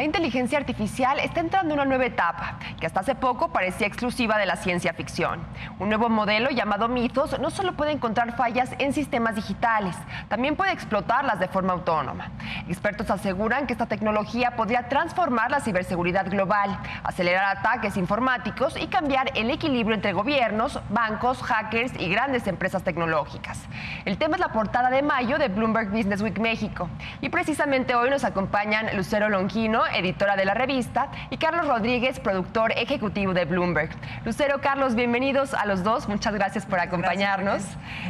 La inteligencia artificial está entrando en una nueva etapa que hasta hace poco parecía exclusiva de la ciencia ficción. Un nuevo modelo llamado Mythos no solo puede encontrar fallas en sistemas digitales, también puede explotarlas de forma autónoma. Expertos aseguran que esta tecnología podría transformar la ciberseguridad global, acelerar ataques informáticos y cambiar el equilibrio entre gobiernos, bancos, hackers y grandes empresas tecnológicas. El tema es la portada de mayo de Bloomberg Business Week México. Y precisamente hoy nos acompañan Lucero Longino, editora de la revista, y Carlos Rodríguez, productor ejecutivo de Bloomberg. Lucero, Carlos, bienvenidos a los dos. Muchas gracias por acompañarnos.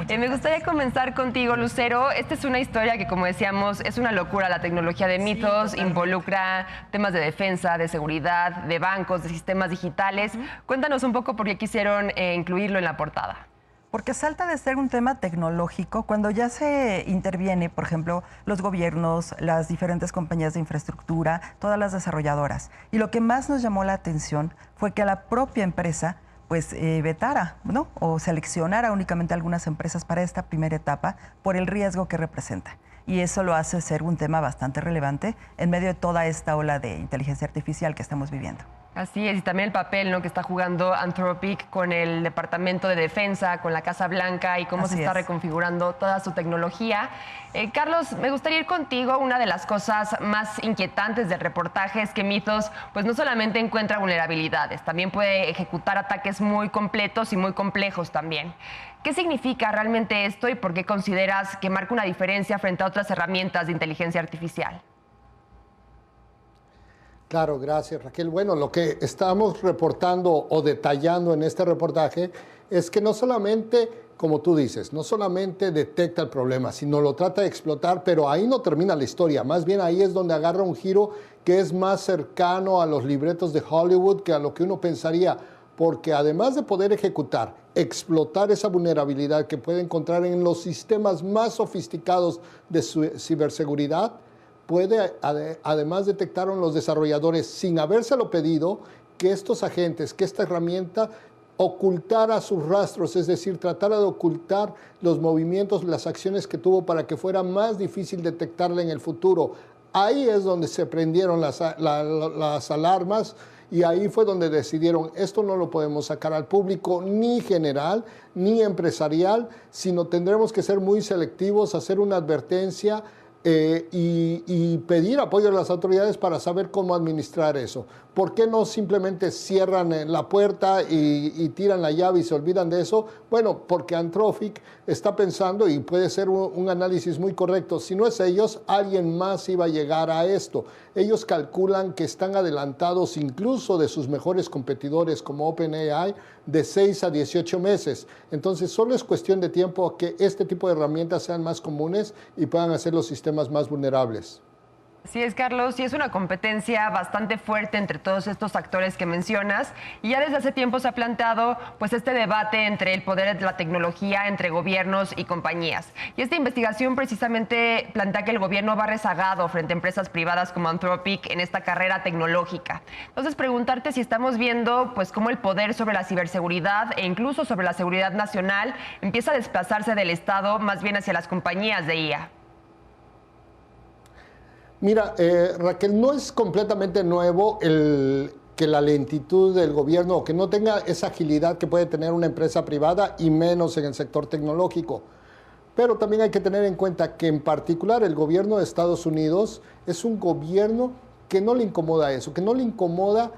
Me gustaría comenzar contigo, Lucero. Esta es una historia que, como decíamos, es una locura. La tecnología de Mythos involucra temas de defensa, de seguridad, de bancos, de sistemas digitales. Cuéntanos un poco por qué quisieron incluirlo en la portada. Porque salta de ser un tema tecnológico cuando ya se interviene, por ejemplo, los gobiernos, las diferentes compañías de infraestructura, todas las desarrolladoras. Y lo que más nos llamó la atención fue que la propia empresa pues vetara, ¿no? O seleccionara únicamente algunas empresas para esta primera etapa por el riesgo que representa. Y eso lo hace ser un tema bastante relevante en medio de toda esta ola de inteligencia artificial que estamos viviendo. Así es, y también el papel, ¿no?, que está jugando Anthropic con el Departamento de Defensa, con la Casa Blanca y cómo se está reconfigurando toda su tecnología. Carlos, me gustaría ir contigo. Una de las cosas más inquietantes del reportaje es que Mythos pues no solamente encuentra vulnerabilidades, también puede ejecutar ataques muy completos y muy complejos también. ¿Qué significa realmente esto y por qué consideras que marca una diferencia frente a otras herramientas de inteligencia artificial? Claro, gracias, Raquel. Bueno, lo que estamos reportando o detallando en este reportaje es que no solamente, como tú dices, no solamente detecta el problema, sino lo trata de explotar, pero ahí no termina la historia. Más bien ahí es donde agarra un giro que es más cercano a los libretos de Hollywood que a lo que uno pensaría, porque además de poder ejecutar, explotar esa vulnerabilidad que puede encontrar en los sistemas más sofisticados de ciberseguridad, puede, además detectaron los desarrolladores sin habérselo pedido, que estos agentes, que esta herramienta ocultara sus rastros, es decir, tratara de ocultar los movimientos, las acciones que tuvo para que fuera más difícil detectarla en el futuro. Ahí es donde se prendieron las alarmas y ahí fue donde decidieron, esto no lo podemos sacar al público ni general ni empresarial, sino tendremos que ser muy selectivos, hacer una advertencia, y pedir apoyo a las autoridades para saber cómo administrar eso. ¿Por qué no simplemente cierran la puerta y tiran la llave y se olvidan de eso? Bueno, porque Anthropic está pensando, y puede ser un análisis muy correcto, si no es ellos, alguien más iba a llegar a esto. Ellos calculan que están adelantados incluso de sus mejores competidores como OpenAI de 6 a 18 meses. Entonces, solo es cuestión de tiempo que este tipo de herramientas sean más comunes y puedan hacer los sistemas más vulnerables. Así es, Carlos, y es una competencia bastante fuerte entre todos estos actores que mencionas, y ya desde hace tiempo se ha planteado pues este debate entre el poder de la tecnología, entre gobiernos y compañías. Y esta investigación precisamente plantea que el gobierno va rezagado frente a empresas privadas como Anthropic en esta carrera tecnológica. Entonces, preguntarte si estamos viendo pues cómo el poder sobre la ciberseguridad e incluso sobre la seguridad nacional empieza a desplazarse del Estado más bien hacia las compañías de IA. Mira, Raquel, no es completamente nuevo que la lentitud del gobierno o que no tenga esa agilidad que puede tener una empresa privada y menos en el sector tecnológico. Pero también hay que tener en cuenta que en particular el gobierno de Estados Unidos es un gobierno que no le incomoda eso, que no le incomoda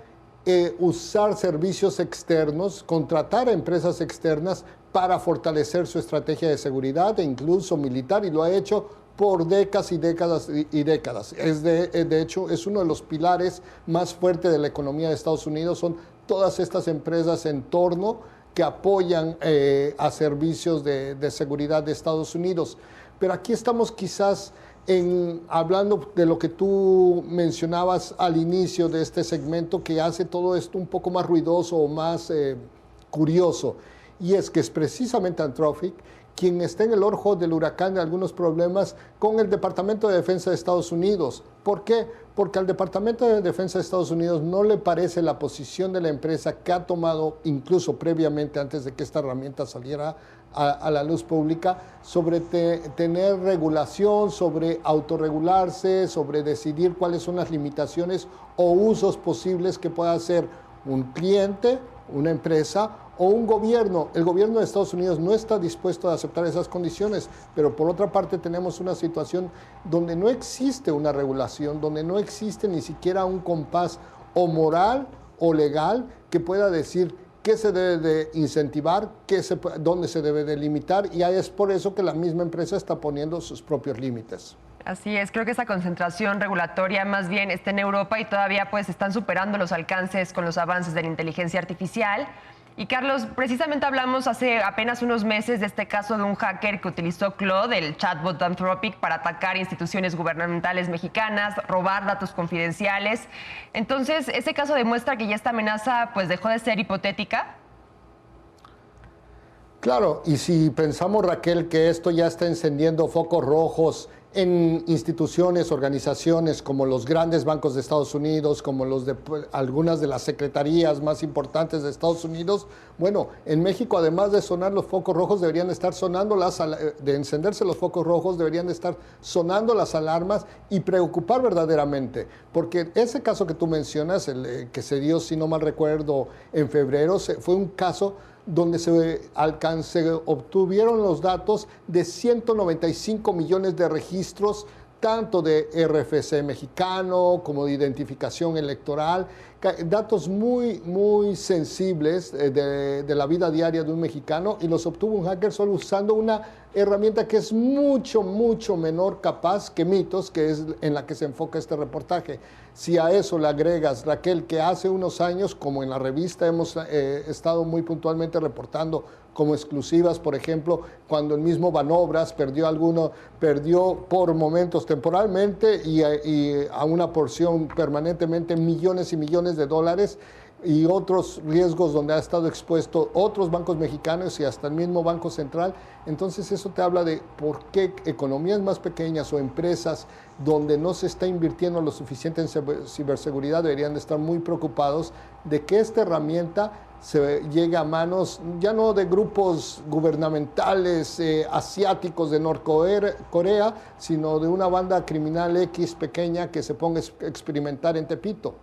usar servicios externos, contratar a empresas externas para fortalecer su estrategia de seguridad e incluso militar, y lo ha hecho por décadas y décadas y décadas. De hecho, es uno de los pilares más fuertes de la economía de Estados Unidos, son todas estas empresas en torno que apoyan a servicios de seguridad de Estados Unidos. Pero aquí estamos quizás hablando de lo que tú mencionabas al inicio de este segmento, que hace todo esto un poco más ruidoso o más curioso, y es que es precisamente Anthropic quien está en el ojo del huracán de algunos problemas con el Departamento de Defensa de Estados Unidos. ¿Por qué? Porque al Departamento de Defensa de Estados Unidos no le parece la posición de la empresa que ha tomado incluso previamente, antes de que esta herramienta saliera a la luz pública sobre tener regulación, sobre autorregularse, sobre decidir cuáles son las limitaciones o usos posibles que pueda hacer un cliente, una empresa o un gobierno. El gobierno de Estados Unidos no está dispuesto a aceptar esas condiciones, pero por otra parte tenemos una situación donde no existe una regulación, donde no existe ni siquiera un compás o moral o legal que pueda decir qué se debe de incentivar, dónde se debe de limitar, y es por eso que la misma empresa está poniendo sus propios límites. Así es, creo que esa concentración regulatoria más bien está en Europa y todavía pues están superando los alcances con los avances de la inteligencia artificial. Y Carlos, precisamente hablamos hace apenas unos meses de este caso de un hacker que utilizó Claude, el chatbot de Anthropic, para atacar instituciones gubernamentales mexicanas, robar datos confidenciales. Entonces, ¿ese caso demuestra que ya esta amenaza pues dejó de ser hipotética? Claro, y si pensamos, Raquel, que esto ya está encendiendo focos rojos en instituciones, organizaciones como los grandes bancos de Estados Unidos, como algunas de las secretarías más importantes de Estados Unidos, bueno, en México, además de sonar los focos rojos, deberían estar sonando de encenderse los focos rojos, deberían de estar sonando las alarmas y preocupar verdaderamente, porque ese caso que tú mencionas, que se dio, si no mal recuerdo, en febrero, fue un caso donde se obtuvieron los datos de 195 millones de registros, tanto de RFC mexicano como de identificación electoral, datos muy, muy sensibles de la vida diaria de un mexicano, y los obtuvo un hacker solo usando una herramienta que es mucho, mucho menor capaz que Mitos, que es en la que se enfoca este reportaje. Si a eso le agregas, Raquel, que hace unos años, como en la revista hemos estado muy puntualmente reportando como exclusivas, por ejemplo, cuando el mismo Banobras perdió por momentos temporalmente y a una porción permanentemente millones y millones de dólares, y otros riesgos donde ha estado expuesto otros bancos mexicanos y hasta el mismo Banco Central. Entonces eso te habla de por qué economías más pequeñas o empresas donde no se está invirtiendo lo suficiente en ciberseguridad deberían de estar muy preocupados de que esta herramienta se llegue a manos ya no de grupos gubernamentales asiáticos de Norcorea, sino de una banda criminal X pequeña que se ponga a experimentar en Tepito.